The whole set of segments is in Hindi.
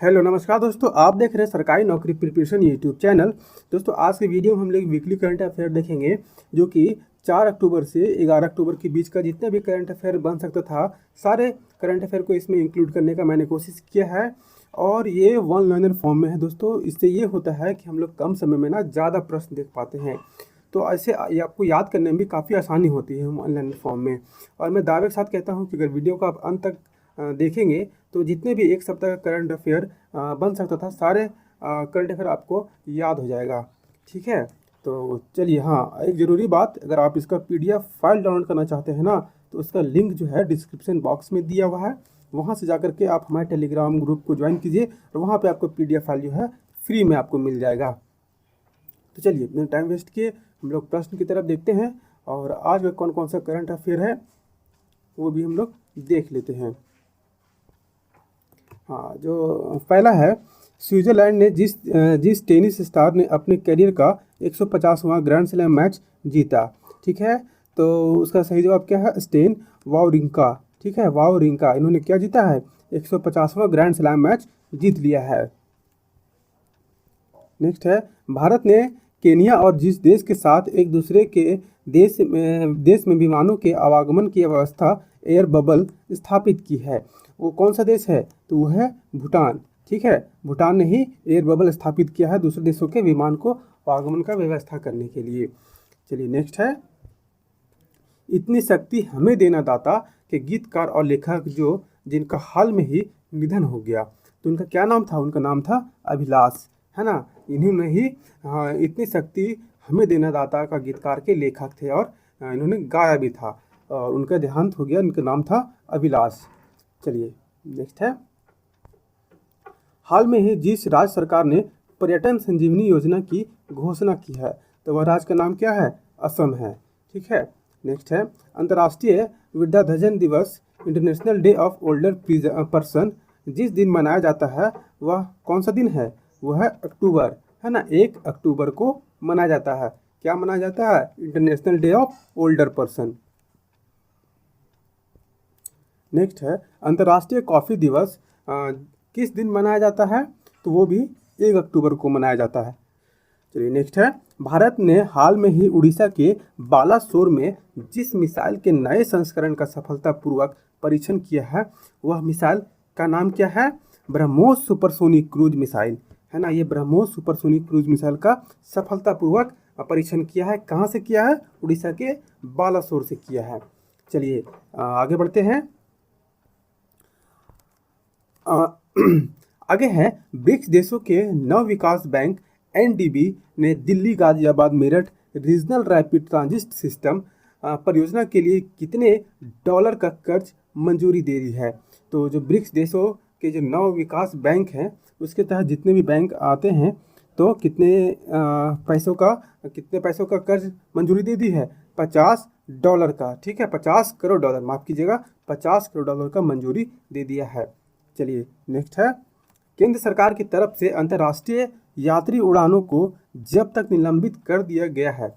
हेलो नमस्कार दोस्तों, आप देख रहे हैं सरकारी नौकरी प्रिपरेशन यूट्यूब चैनल। दोस्तों आज के वीडियो में हम लोग वीकली करंट अफेयर देखेंगे, जो कि 4 अक्टूबर से 11 अक्टूबर के बीच का जितने भी करंट अफेयर बन सकता था, सारे करंट अफेयर को इसमें इंक्लूड करने का मैंने कोशिश किया है। और ये वन लाइनर फॉर्म में है दोस्तों। इससे ये होता है कि हम लोग कम समय में ना ज़्यादा प्रश्न देख पाते हैं, तो ऐसे ये आपको याद करने में भी काफ़ी आसानी होती है वन लाइनर फॉर्म में। और मैं दावे के साथ कहता हूँ कि अगर वीडियो को आप अंत तक देखेंगे तो जितने भी एक सप्ताह का करंट अफेयर बन सकता था, सारे करंट अफेयर आपको याद हो जाएगा। ठीक है, तो चलिए, हाँ एक ज़रूरी बात, अगर आप इसका PDF फाइल डाउनलोड करना चाहते हैं ना, तो उसका लिंक जो है डिस्क्रिप्शन बॉक्स में दिया हुआ है। वहाँ से जाकर के आप हमारे टेलीग्राम ग्रुप को ज्वाइन कीजिए और वहाँ पे आपको PDF फाइल जो है फ्री में आपको मिल जाएगा। तो चलिए, बिना टाइम वेस्ट किए हम लोग प्रश्न की तरफ देखते हैं, और आज में कौन कौन सा करंट अफेयर है वो भी हम लोग देख लेते हैं। हाँ, जो पहला है, स्विट्जरलैंड ने जिस टेनिस स्टार ने अपने करियर का 150वां ग्रैंड स्लैम मैच जीता। ठीक है, तो उसका सही जवाब क्या है? Stan Wawrinka. ठीक है, वावरिंका, इन्होंने क्या जीता है? 150वां ग्रैंड स्लैम मैच जीत लिया है। नेक्स्ट है, भारत ने केनिया और जिस देश के साथ एक दूसरे के देश में विमानों के आवागमन की व्यवस्था एयर बबल स्थापित की है, वो कौन सा देश है? तो वो है भूटान। ठीक है, भूटान ने ही एयर बबल स्थापित किया है दूसरे देशों के विमान को आवागमन का व्यवस्था करने के लिए। चलिए नेक्स्ट है, इतनी शक्ति हमें देना दाता के गीतकार और लेखक जो जिनका हाल में ही निधन हो गया, तो उनका क्या नाम था? उनका नाम था अभिलाष, है ना। इन्होंने ही इतनी शक्ति हमें देना दाता का गीतकार के लेखक थे, और इन्होंने गाया भी था, और उनका देहांत हो गया। उनका नाम था अभिलाष। चलिए नेक्स्ट है, हाल में ही जिस राज्य सरकार ने पर्यटन संजीवनी योजना की घोषणा की है, तो वह राज्य का नाम क्या है? असम है। ठीक है, नेक्स्ट है, अंतर्राष्ट्रीय विद्याधजन दिवस international day of older person जिस दिन मनाया जाता है, वह कौन सा दिन है? वह है अक्टूबर, है ना। 1 अक्टूबर को मनाया जाता है। क्या मनाया जाता है? International day of older person. Next है, अंतर्राष्ट्रीय कॉफ़ी दिवस किस दिन मनाया जाता है? तो वो भी 1 अक्टूबर को मनाया जाता है। चलिए नेक्स्ट है, भारत ने हाल में ही उड़ीसा के बालासोर में जिस मिसाइल के नए संस्करण का सफलतापूर्वक परीक्षण किया है, वह मिसाइल का नाम क्या है? ब्रह्मोस सुपरसोनिक क्रूज मिसाइल, है ना। ये ब्रह्मोस सुपरसोनिक क्रूज मिसाइल का सफलतापूर्वक परीक्षण किया है। कहाँ से किया है? उड़ीसा के बालासोर से किया है। चलिए आगे बढ़ते हैं। आगे है, ब्रिक्स देशों के नव विकास बैंक NDB ने Delhi Ghaziabad Meerut regional rapid transit system परियोजना के लिए कितने डॉलर का कर्ज मंजूरी दे दी है? तो जो ब्रिक्स देशों के जो नव विकास बैंक हैं, उसके तहत जितने भी बैंक आते हैं, तो कितने पैसों का कर्ज मंजूरी दे दी है? $50 का। ठीक है, 50 करोड़ डॉलर, माफ़ कीजिएगा, 50 करोड़ डॉलर का मंजूरी दे दिया है। चलिए नेक्स्ट है, केंद्र सरकार की तरफ से अंतर्राष्ट्रीय यात्री उड़ानों को जब तक निलंबित कर दिया गया है,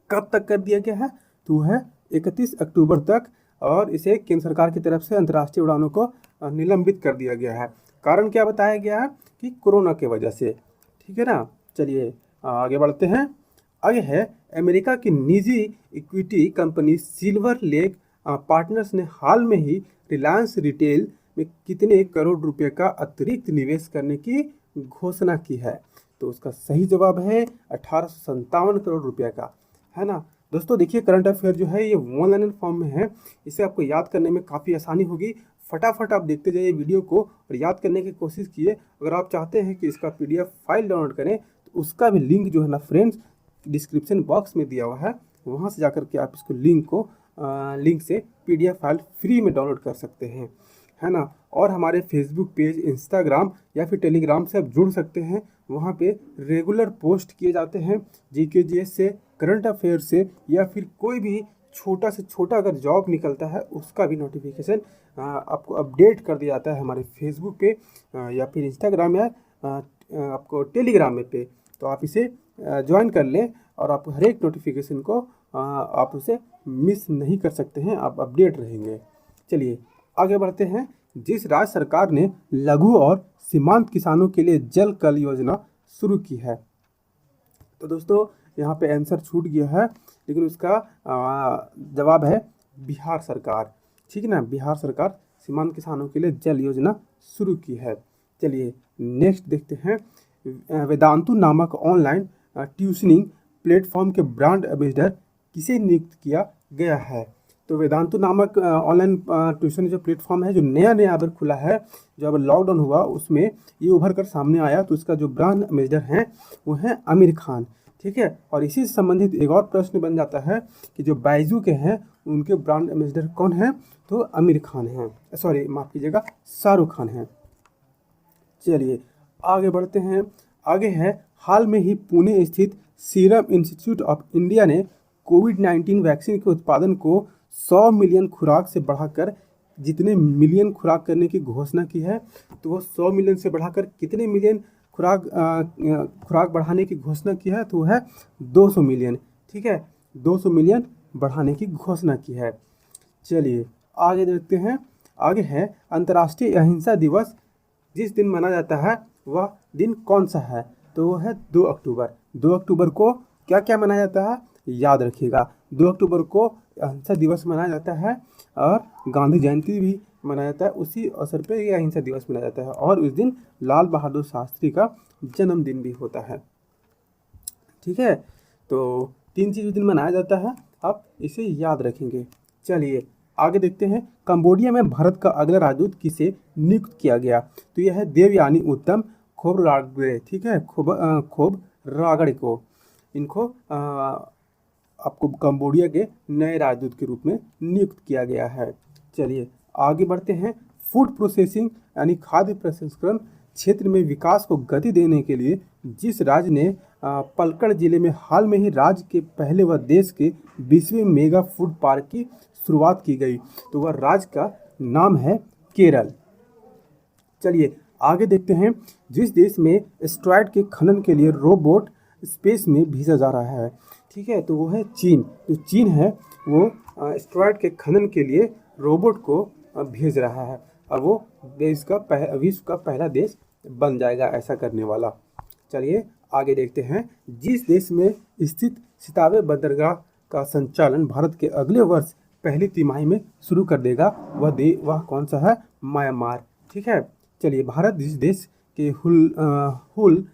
कब तक कर दिया गया है? तो है 31 अक्टूबर तक, और इसे केंद्र सरकार की तरफ से अंतर्राष्ट्रीय उड़ानों को निलंबित कर दिया गया है। कारण क्या बताया गया है? कि कोरोना के वजह से। ठीक है ना। चलिए आगे बढ़ते हैं। आगे है, अमेरिका की निजी equity company silver lake partners ने हाल में ही रिलायंस रिटेल में कितने करोड़ रुपए का अतिरिक्त निवेश करने की घोषणा की है? तो उसका सही जवाब है 1857 करोड़ रुपए का, है ना। दोस्तों देखिए, करंट अफेयर जो है ये वन लाइनर फॉर्म में है, इसे आपको याद करने में काफ़ी आसानी होगी। फटाफट आप देखते जाइए वीडियो को और याद करने की कोशिश कीजिए। अगर आप चाहते हैं कि इसका PDF फाइल डाउनलोड करें, तो उसका भी लिंक जो है ना फ्रेंड्स, डिस्क्रिप्शन बॉक्स में दिया हुआ है। वहाँ से जाकर के आप इसको लिंक से PDF फाइल फ्री में डाउनलोड कर सकते हैं, है ना। और हमारे फेसबुक पेज, इंस्टाग्राम या फिर टेलीग्राम से आप जुड़ सकते हैं। वहाँ पे रेगुलर पोस्ट किए जाते हैं GK GS से, करंट अफेयर से, या फिर कोई भी छोटा से छोटा अगर जॉब निकलता है उसका भी नोटिफिकेशन आपको अपडेट कर दिया जाता है हमारे फेसबुक पे या फिर इंस्टाग्राम या आपको टेलीग्राम में पे। तो आप इसे ज्वाइन कर लें और आप हर एक नोटिफिकेशन को आप उसे मिस नहीं कर सकते हैं, आप अपडेट रहेंगे। चलिए आगे बढ़ते हैं जिस राज्य सरकार ने लघु और सीमांत किसानों के लिए जल कल योजना शुरू की है। तो दोस्तों यहाँ पे आंसर छूट गया है, लेकिन उसका जवाब है बिहार सरकार। ठीक है ना, बिहार सरकार सीमांत किसानों के लिए जल योजना शुरू की है। चलिए नेक्स्ट देखते हैं। वेदांतु नामक ऑनलाइन ट्यूशनिंग प्लेटफॉर्म के ब्रांड एम्बेसडर किसे नियुक्त किया गया है। तो वेदांतु नामक ऑनलाइन ट्यूशन जो प्लेटफॉर्म है, जो नया अभी खुला है, जो अब लॉकडाउन हुआ उसमें ये उभर कर सामने आया, तो उसका जो ब्रांड एम्बेसडर हैं वो हैं आमिर खान। ठीक है, और इसी से संबंधित एक और प्रश्न बन जाता है कि जो बायजू के हैं उनके ब्रांड एम्बेसडर कौन हैं, तो आमिर खान हैं, सॉरी माफ़ कीजिएगा, शाहरुख खान हैं। चलिए आगे बढ़ते हैं। आगे है, हाल में ही पुणे स्थित सीरम इंस्टीट्यूट ऑफ इंडिया ने कोविड-19 वैक्सीन के उत्पादन को 100 मिलियन खुराक से बढ़ाकर जितने मिलियन खुराक करने की घोषणा की है, तो वो 100 मिलियन से बढ़ाकर कितने मिलियन खुराक बढ़ाने की घोषणा की है, तो वो है 200 मिलियन। ठीक है, 200 मिलियन बढ़ाने की घोषणा की है। चलिए आगे देखते हैं। आगे है, अंतर्राष्ट्रीय अहिंसा दिवस जिस दिन मनाया जाता है वह दिन कौन सा है, तो वो है 2 अक्टूबर। 2 अक्टूबर को क्या क्या मनाया जाता है, याद रखिएगा। 2 अक्टूबर को अहिंसा दिवस मनाया जाता है और गांधी जयंती भी मनाया जाता है। उसी अवसर पर यह अहिंसा दिवस मनाया जाता है और उस दिन लाल बहादुर शास्त्री का जन्मदिन भी होता है। ठीक है, तो 3 चीज़ उस दिन मनाया जाता है, आप इसे याद रखेंगे। चलिए आगे देखते हैं। कंबोडिया में भारत का अगला राजदूत किसे नियुक्त किया गया, तो यह है देवयानी उत्तम खोबरागड़े। ठीक है, खोबरागड़े को, इनको आपको कंबोडिया के नए राजदूत के रूप में नियुक्त किया गया है। चलिए आगे बढ़ते हैं। फूड प्रोसेसिंग यानी खाद्य प्रसंस्करण क्षेत्र में विकास को गति देने के लिए जिस राज्य ने पलक्कड़ जिले में हाल में ही राज्य के पहले व देश के 20वें मेगा फूड पार्क की शुरुआत की गई, तो वह राज्य का नाम है केरल। चलिए आगे देखते हैं। जिस देश में एस्टेरॉयड के खनन के लिए रोबोट स्पेस में भेजा जा रहा है, ठीक है, तो वो है चीन। तो चीन है वो एस्टेरॉयड के खनन के लिए रोबोट को भेज रहा है और वो विश्व का पहला देश बन जाएगा ऐसा करने वाला। चलिए आगे देखते हैं। जिस देश में स्थित सितावे बंदरगाह का संचालन भारत के अगले वर्ष पहली तिमाही में शुरू कर देगा, वह कौन सा है, म्यांमार। ठीक है, चलिए भारत जिस देश के हुल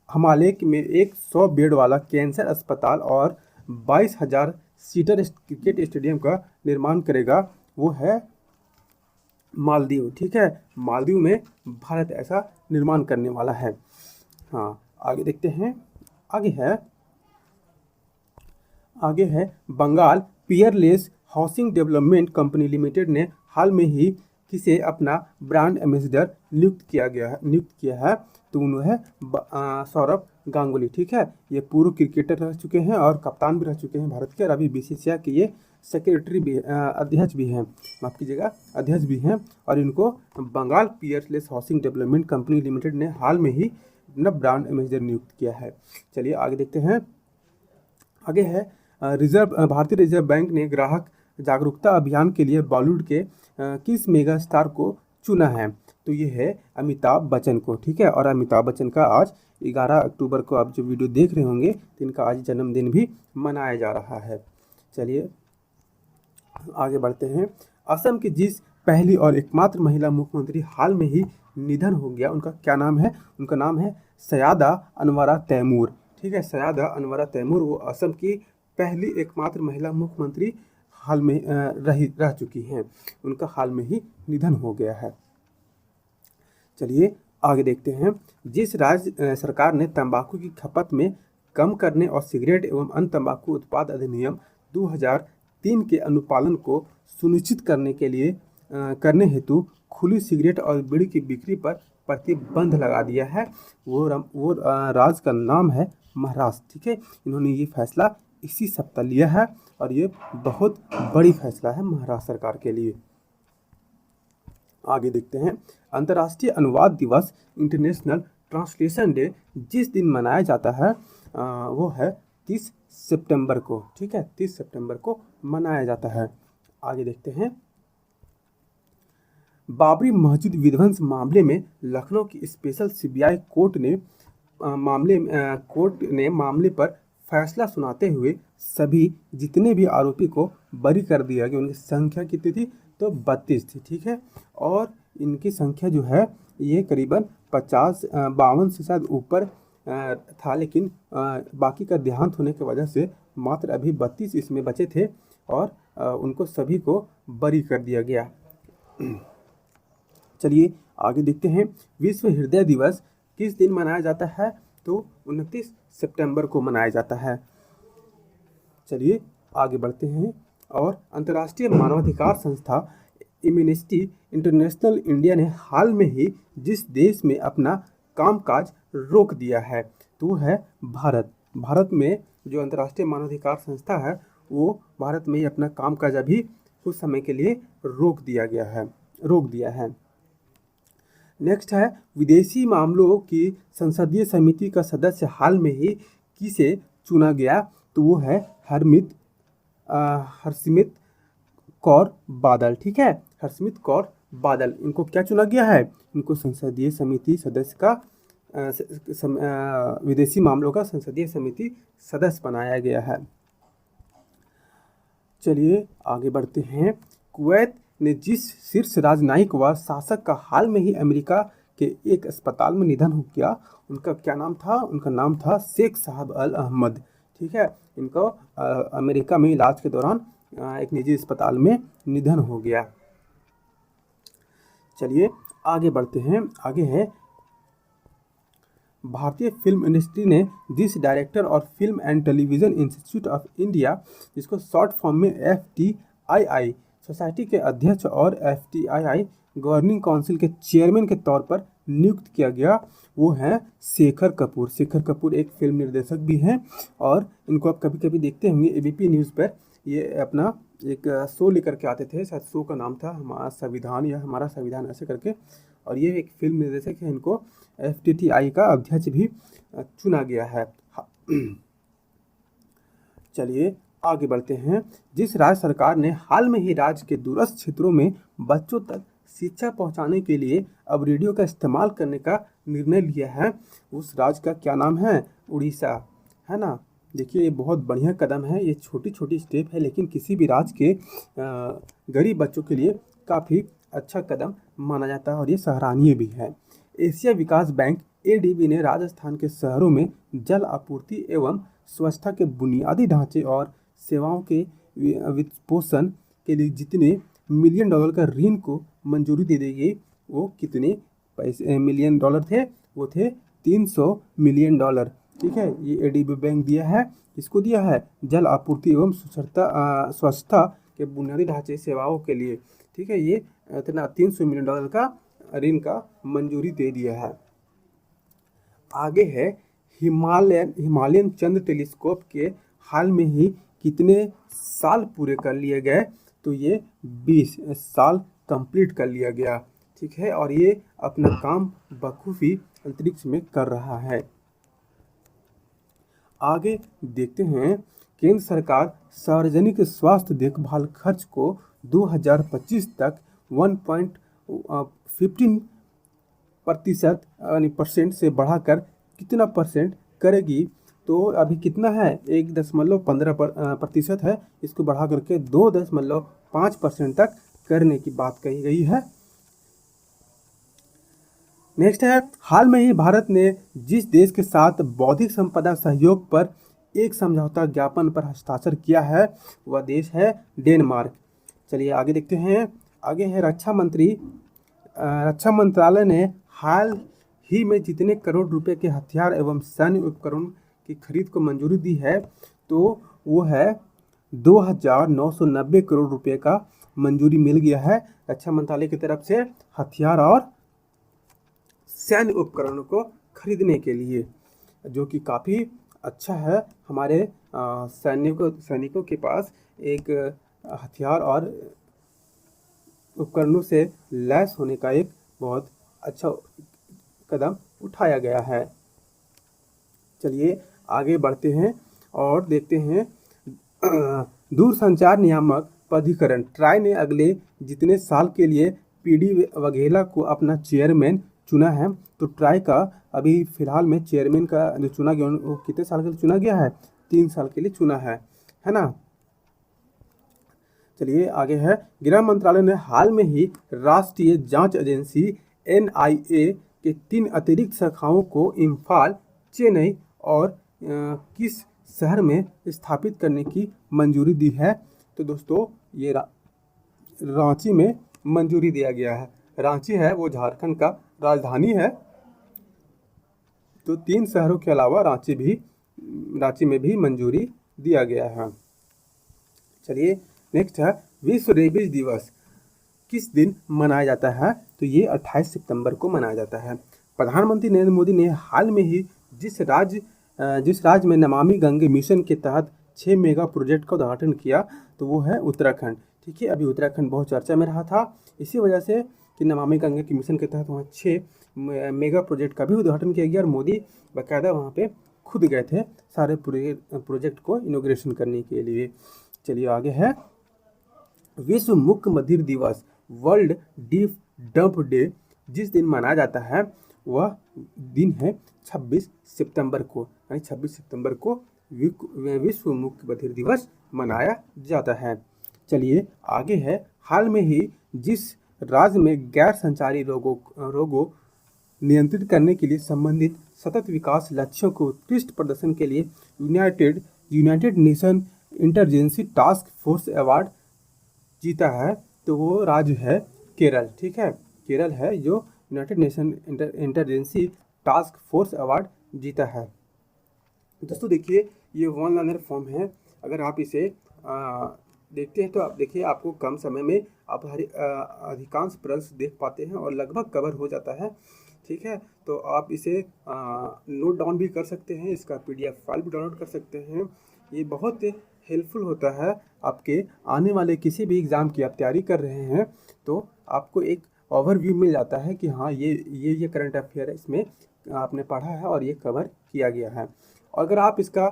हमाले में एक 100 बेड वाला कैंसर अस्पताल और 22,000 सीटर क्रिकेट स्टेडियम का निर्माण करेगा, वो है मालदीव। ठीक है, मालदीव में भारत ऐसा निर्माण करने वाला है। हाँ आगे देखते हैं। आगे है Bengal Peerless housing development company limited ने हाल में ही किसे अपना ब्रांड एम्बेसडर नियुक्त किया है, तो उन्होंने है सौरभ गांगुली। ठीक है, ये पूर्व क्रिकेटर रह चुके हैं और कप्तान भी रह चुके हैं भारत के, और अभी बीसीसीआई के ये सेक्रेटरी भी अध्यक्ष भी हैं, माफ़ कीजिएगा, अध्यक्ष भी हैं। और इनको Bengal Peerless housing development company limited ने हाल में ही अपना ब्रांड एम्बेसडर नियुक्त किया है। चलिए आगे देखते हैं। आगे है भारतीय रिजर्व बैंक ने ग्राहक जागरूकता अभियान के लिए बॉलीवुड के किस मेगा स्टार को चुना है, तो ये है अमिताभ बच्चन को। ठीक है, और अमिताभ बच्चन का आज 11 अक्टूबर को आप जो वीडियो देख रहे होंगे तो इनका आज जन्मदिन भी मनाया जा रहा है। चलिए आगे बढ़ते हैं। असम की जिस पहली और एकमात्र महिला मुख्यमंत्री हाल में ही निधन हो गया, उनका क्या नाम है, उनका नाम है सैयदा अनवरा तैमूर। ठीक है, सैयदा अनवरा तैमूर वो असम की पहली एकमात्र महिला मुख्यमंत्री हाल में रह चुकी हैं, उनका हाल में ही निधन हो गया है। चलिए आगे देखते हैं। जिस राज्य सरकार ने तंबाकू की खपत में कम करने और सिगरेट एवं अन्य तंबाकू उत्पाद अधिनियम 2003 के अनुपालन को सुनिश्चित करने हेतु खुली सिगरेट और बीड़ी की बिक्री पर प्रतिबंध लगा दिया है, वो राज्य का नाम है महाराष्ट्र। ठीक है, इन्होंने ये फैसला इसी सप्ताह लिया है और ये बहुत बड़ी फैसला है महाराष्ट्र सरकार के लिए। आगे देखते हैं। अंतर्राष्ट्रीय अनुवाद दिवस इंटरनेशनल ट्रांसलेशन डे जिस दिन मनाया जाता है वो है 30 सितंबर को। ठीक है, 30 सितंबर को मनाया जाता है। आगे देखते हैं। बाबरी मस्जिद विध्वंस मामले में लखनऊ की स्पेशल सीबीआई कोर्ट ने मामले पर फैसला सुनाते हुए सभी जितने भी आरोपी को बरी कर दिया गया। उनकी संख्या कितनी थी? तो 32 थी, ठीक है। और इनकी संख्या जो है ये करीबन 52 से शायद ऊपर था, लेकिन बाकी का देहांत होने की वजह से मात्र अभी 32 इसमें बचे थे और उनको सभी को बरी कर दिया गया। चलिए आगे देखते हैं। विश्व हृदय दिवस किस दिन मनाया जाता है? तो 29 सितंबर को मनाया जाता है। चलिए आगे बढ़ते हैं। और अंतर्राष्ट्रीय मानवाधिकार संस्था एम्नेस्टी इंटरनेशनल इंडिया ने हाल में ही जिस देश में अपना कामकाज रोक दिया है तो वो है भारत। भारत में जो अंतर्राष्ट्रीय मानवाधिकार संस्था है वो भारत में ही अपना कामकाज अभी कुछ समय के लिए रोक दिया है। नेक्स्ट है, विदेशी मामलों की संसदीय समिति का सदस्य हाल में ही किसे चुना गया? तो वो है हरसिमरत कौर बादल, ठीक है, हरसिमरत कौर बादल। इनको क्या चुना गया है? इनको संसदीय समिति सदस्य का विदेशी मामलों का संसदीय समिति सदस्य बनाया गया है। चलिए आगे बढ़ते हैं। कुवैत ने जिस शीर्ष राजनयिक व शासक का हाल में ही अमेरिका के एक अस्पताल में निधन हो गया, उनका क्या नाम था? उनका नाम था शेख साहब अल अहमद, ठीक है। इनको अमेरिका में इलाज के दौरान एक निजी अस्पताल में निधन हो गया। चलिए आगे बढ़ते हैं। आगे है, भारतीय फिल्म इंडस्ट्री ने जिस डायरेक्टर और film and television institute of India, जिसको शॉर्ट फॉर्म में FTII सोसाइटी के अध्यक्ष और FTII गवर्निंग काउंसिल के चेयरमैन के तौर पर नियुक्त किया गया, वो हैं शेखर कपूर। शेखर कपूर एक फिल्म निर्देशक भी हैं और इनको आप कभी कभी देखते होंगे ABP न्यूज़ पर। ये अपना एक शो लेकर के आते थे, शायद शो का नाम था हमारा संविधान या हमारा संविधान ऐसे करके, और ये एक फिल्म निर्देशक है। इनको FTII का अध्यक्ष भी चुना गया है। चलिए आगे बढ़ते हैं। जिस राज्य सरकार ने हाल में ही राज्य के दूरस्थ क्षेत्रों में बच्चों तक शिक्षा पहुंचाने के लिए अब रेडियो का इस्तेमाल करने का निर्णय लिया है, उस राज्य का क्या नाम है? उड़ीसा, है ना। देखिए ये बहुत बढ़िया कदम है। ये छोटी छोटी स्टेप है लेकिन किसी भी राज्य के गरीब बच्चों के लिए काफ़ी अच्छा कदम माना जाता है और ये सराहनीय भी है। एशिया विकास बैंक ADB ने राजस्थान के शहरों में जल आपूर्ति एवं स्वच्छता के बुनियादी ढांचे और सेवाओं के वित्तपोषण के लिए जितने $1 मिलियन का ऋण को मंजूरी दे दी गई, वो कितने $1 मिलियन थे? वो थे $300 मिलियन, ठीक है। ये ADB बैंक दिया है, इसको दिया है जल आपूर्ति एवं स्वच्छता के बुनियादी ढांचे सेवाओं के लिए, ठीक है। ये इतना $300 मिलियन का ऋण का मंजूरी दे दिया है। आगे है, हिमालयन चंद्र टेलीस्कोप के हाल में ही कितने साल पूरे कर लिए गए? तो ये 20 साल कंप्लीट कर लिया गया, ठीक है। और ये अपना काम बखूबी अंतरिक्ष में कर रहा है। आगे देखते हैं। केंद्र सरकार सार्वजनिक स्वास्थ्य देखभाल खर्च को 2025 तक 1.15% से बढ़ाकर कितना परसेंट करेगी? तो अभी कितना है? 1.15% है, इसको बढ़ा करके 2.5% तक करने की बात कही गई है। नेक्स्ट है, हाल में ही भारत ने जिस देश के साथ बौद्धिक संपदा सहयोग पर एक समझौता ज्ञापन पर हस्ताक्षर किया है वह देश है डेनमार्क। चलिए आगे देखते हैं। आगे है, रक्षा मंत्रालय ने हाल ही में जितने करोड़ रुपए के हथियार एवं सैन्य उपकरण की खरीद को मंजूरी दी है तो वो है 2,990 करोड़ रुपए का मंजूरी मिल गया है रक्षा मंत्रालय की तरफ से हथियार और सैन्य उपकरणों को खरीदने के लिए, जो कि काफ़ी अच्छा है। हमारे सैनिकों के पास एक हथियार और उपकरणों से लैस होने का एक बहुत अच्छा कदम उठाया गया है। चलिए आगे बढ़ते हैं और देखते हैं। दूरसंचार नियामक प्राधिकरण ट्राई ने अगले जितने साल के लिए पीडी वाघेला को अपना चेयरमैन चुना है। तो ट्राई का अभी फिलहाल में चेयरमैन का जो चुना गया वो कितने साल के लिए चुना गया है? 3 साल के लिए चुना है ना। चलिए आगे है, गृह मंत्रालय ने हाल में ही राष्ट्रीय जांच एजेंसी NIA के 3 अतिरिक्त शाखाओं को इम्फाल, चेन्नई और किस शहर में स्थापित करने की मंजूरी दी है? तो दोस्तों ये रांची में मंजूरी दिया गया है। रांची है वो झारखंड का राजधानी है, तो 3 शहरों के अलावा रांची में भी मंजूरी दिया गया है। चलिए नेक्स्ट है, विश्व रेबीज दिवस किस दिन मनाया जाता है? तो ये 28 सितंबर को मनाया जाता है। प्रधानमंत्री नरेंद्र मोदी ने हाल में ही जिस राज्य में नमामि गंगे मिशन के तहत 6 मेगा प्रोजेक्ट का उद्घाटन किया तो वो है उत्तराखंड। ठीक है, अभी उत्तराखंड बहुत चर्चा में रहा था इसी वजह से कि नमामि गंगे के मिशन के तहत वहाँ 6 मेगा प्रोजेक्ट का भी उद्घाटन किया गया और मोदी बाकायदा वहाँ पे खुद गए थे सारे प्रोजेक्ट को इनॉग्रेशन करने के लिए। चलिए आगे है, विश्व मुख्य मदिर दिवस वर्ल्ड डीप डंप डे जिस दिन मनाया जाता है वह दिन है 26 सितंबर को, यानी 26 सितंबर को विश्व मुख्य बधिर दिवस मनाया जाता है। चलिए आगे है, हाल में ही जिस राज्य में गैर संचारी रोगों नियंत्रित करने के लिए संबंधित सतत विकास लक्ष्यों को उत्कृष्ट प्रदर्शन के लिए United Nation Interagency Task Force award जीता है, तो वो राज्य है केरल। ठीक है, केरल है जो United Nation Interagency Task Force award जीता है। दोस्तों देखिए ये वन लाइनर फॉर्म है, अगर आप इसे देखते हैं तो आप देखिए आपको कम समय में आप अधिकांश प्रश्न देख पाते हैं और लगभग कवर हो जाता है। ठीक है, तो आप इसे नोट डाउन भी कर सकते हैं, इसका PDF फाइल भी डाउनलोड कर सकते हैं। ये बहुत हेल्पफुल होता है आपके आने वाले किसी भी एग्ज़ाम की आप तैयारी कर रहे हैं तो आपको एक ओवरव्यू मिल जाता है कि हाँ ये करंट अफेयर है, इसमें आपने पढ़ा है और ये कवर किया गया है। और अगर आप इसका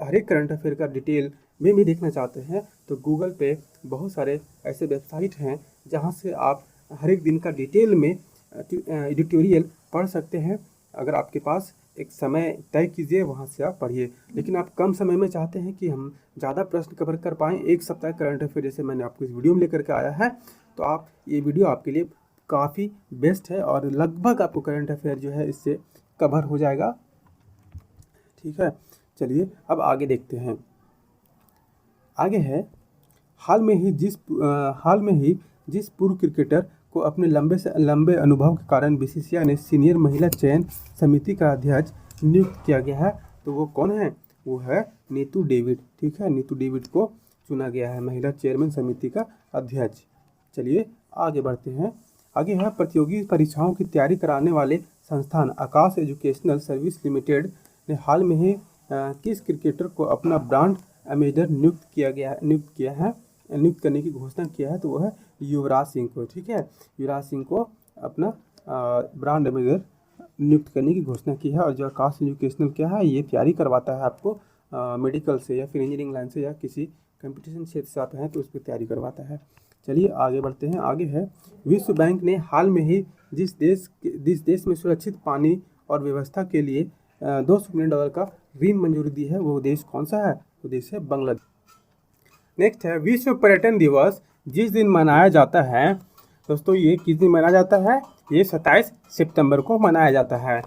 हर एक करंट अफेयर का डिटेल में भी देखना चाहते हैं तो गूगल पे बहुत सारे ऐसे वेबसाइट हैं जहां से आप हर एक दिन का डिटेल में एडिटोरियल पढ़ सकते हैं। अगर आपके पास एक समय तय कीजिए, वहां से आप पढ़िए। लेकिन आप कम समय में चाहते हैं कि हम ज़्यादा प्रश्न कवर कर पाएँ, एक सप्ताह करंट अफेयर जैसे मैंने आपको इस वीडियो में लेकर के आया है, तो आप ये वीडियो आपके लिए काफ़ी बेस्ट है और लगभग आपको करंट अफेयर जो है इससे कवर हो जाएगा। ठीक है, चलिए अब आगे देखते हैं। आगे है, हाल में ही जिस पूर्व क्रिकेटर को अपने लंबे अनुभव के कारण BCCI ने सीनियर महिला चयन समिति का अध्यक्ष नियुक्त किया गया है, तो वो कौन है? वो है नीतू डेविड। ठीक है, नीतू डेविड को चुना गया है महिला चेयरमैन समिति का अध्यक्ष। चलिए आगे बढ़ते हैं। आगे है, प्रतियोगी परीक्षाओं की तैयारी कराने वाले संस्थान आकाश एजुकेशनल सर्विस लिमिटेड ने हाल में ही किस क्रिकेटर को अपना ब्रांड एम्बेसडर नियुक्त करने की घोषणा किया है? तो वो है युवराज सिंह को। ठीक है, युवराज सिंह को अपना ब्रांड एम्बेसडर नियुक्त करने की घोषणा की है। और जो आकाश एजुकेशनल क्या है, ये तैयारी करवाता है आपको मेडिकल से या फिर इंजीनियरिंग लाइन से या किसी कंपटीशन क्षेत्र से आप हैं तो उस पर तैयारी करवाता है। चलिए आगे बढ़ते हैं। आगे है, विश्व बैंक ने हाल में ही जिस देश में सुरक्षित पानी और व्यवस्था के लिए $200 मिलियन का ऋण मंजूरी दी है, वो देश कौन सा है? वो देश है बांग्लादेश। नेक्स्ट है, विश्व पर्यटन दिवस जिस दिन मनाया जाता है, दोस्तों ये किस दिन मनाया जाता है? ये 27 सितंबर को मनाया जाता है।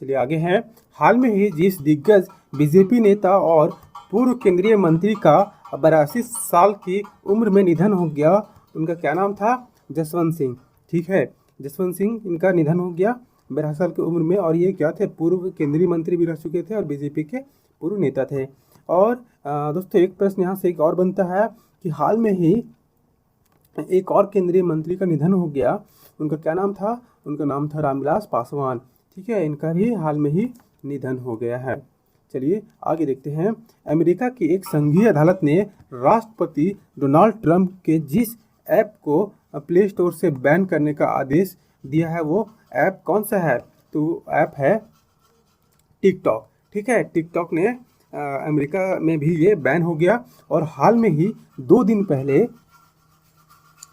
चलिए आगे है, हाल में ही जिस दिग्गज BJP नेता और पूर्व केंद्रीय मंत्री का 82 साल की उम्र में निधन हो गया, उनका क्या नाम था? जसवंत सिंह। ठीक है, जसवंत सिंह इनका निधन हो गया 82 साल की उम्र में, और ये क्या थे? पूर्व केंद्रीय मंत्री भी रह चुके थे और BJP के पूर्व नेता थे। और दोस्तों एक प्रश्न यहाँ से एक और बनता है कि हाल में ही एक और केंद्रीय मंत्री का निधन हो गया, उनका क्या नाम था? उनका नाम था रामविलास पासवान। ठीक है, इनका भी हाल में ही निधन हो गया है। चलिए आगे देखते हैं। अमेरिका की एक संघीय अदालत ने राष्ट्रपति डोनाल्ड ट्रंप के जिस ऐप को प्ले स्टोर से बैन करने का आदेश दिया है, वो ऐप कौन सा है? तो ऐप है टिकटॉक। ठीक है, टिकटॉक ने अमेरिका में भी ये बैन हो गया। और हाल में ही 2 दिन पहले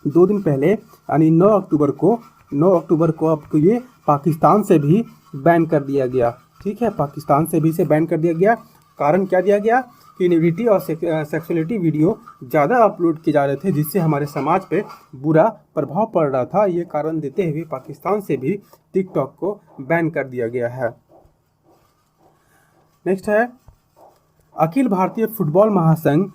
2 दिन पहले यानी 9 अक्टूबर को आपको ये पाकिस्तान से भी बैन कर दिया गया। ठीक है, पाकिस्तान से भी इसे बैन कर दिया गया। कारण क्या दिया गया कि न्यूडिटी और सेक्सुअलिटी वीडियो ज़्यादा अपलोड किए जा रहे थे, जिससे हमारे समाज पे बुरा प्रभाव पड़ रहा था। ये कारण देते हुए पाकिस्तान से भी टिकटॉक को बैन कर दिया गया है। नेक्स्ट है अखिल भारतीय फुटबॉल महासंघ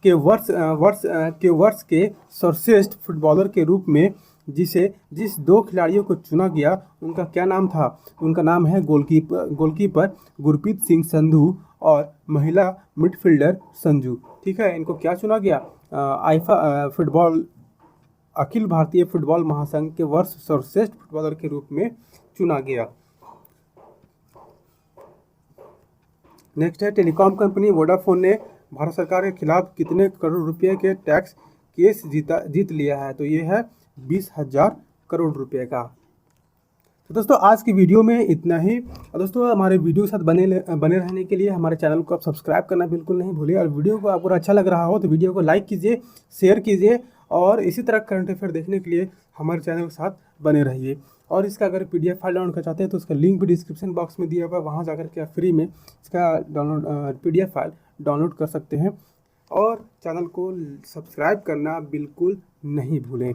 के वर्ष के सर्वश्रेष्ठ फुटबॉलर के रूप में जिस 2 खिलाड़ियों को चुना गया, उनका क्या नाम था? उनका नाम है गोलकीपर गुरप्रीत सिंह संधू और महिला मिडफील्डर संजू। ठीक है, इनको क्या चुना गया? अखिल भारतीय फुटबॉल महासंघ के वर्ष सर्वश्रेष्ठ फुटबॉलर के रूप में चुना गया। नेक्स्ट है टेलीकॉम कंपनी वोडाफोन ने भारत सरकार के खिलाफ कितने करोड़ रुपए के टैक्स केस जीत लिया है? तो ये है 20,000 करोड़ रुपए का। तो दोस्तों आज की वीडियो में इतना ही। और दोस्तों हमारे वीडियो के साथ बने रहने के लिए हमारे चैनल को आप सब्सक्राइब करना बिल्कुल नहीं भूलिए। और वीडियो को आपको अच्छा लग रहा हो तो वीडियो को लाइक कीजिए, शेयर कीजिए और इसी तरह करंट अफेयर देखने के लिए हमारे चैनल के साथ बने रहिए। और इसका अगर PDF फाइल डाउनलोड करना चाहते हैं तो उसका लिंक भी डिस्क्रिप्शन बॉक्स में दिया हुआ है, वहाँ जाकर के आप फ्री में इसका PDF फाइल डाउनलोड कर सकते हैं। और चैनल को सब्सक्राइब करना बिल्कुल नहीं भूलें।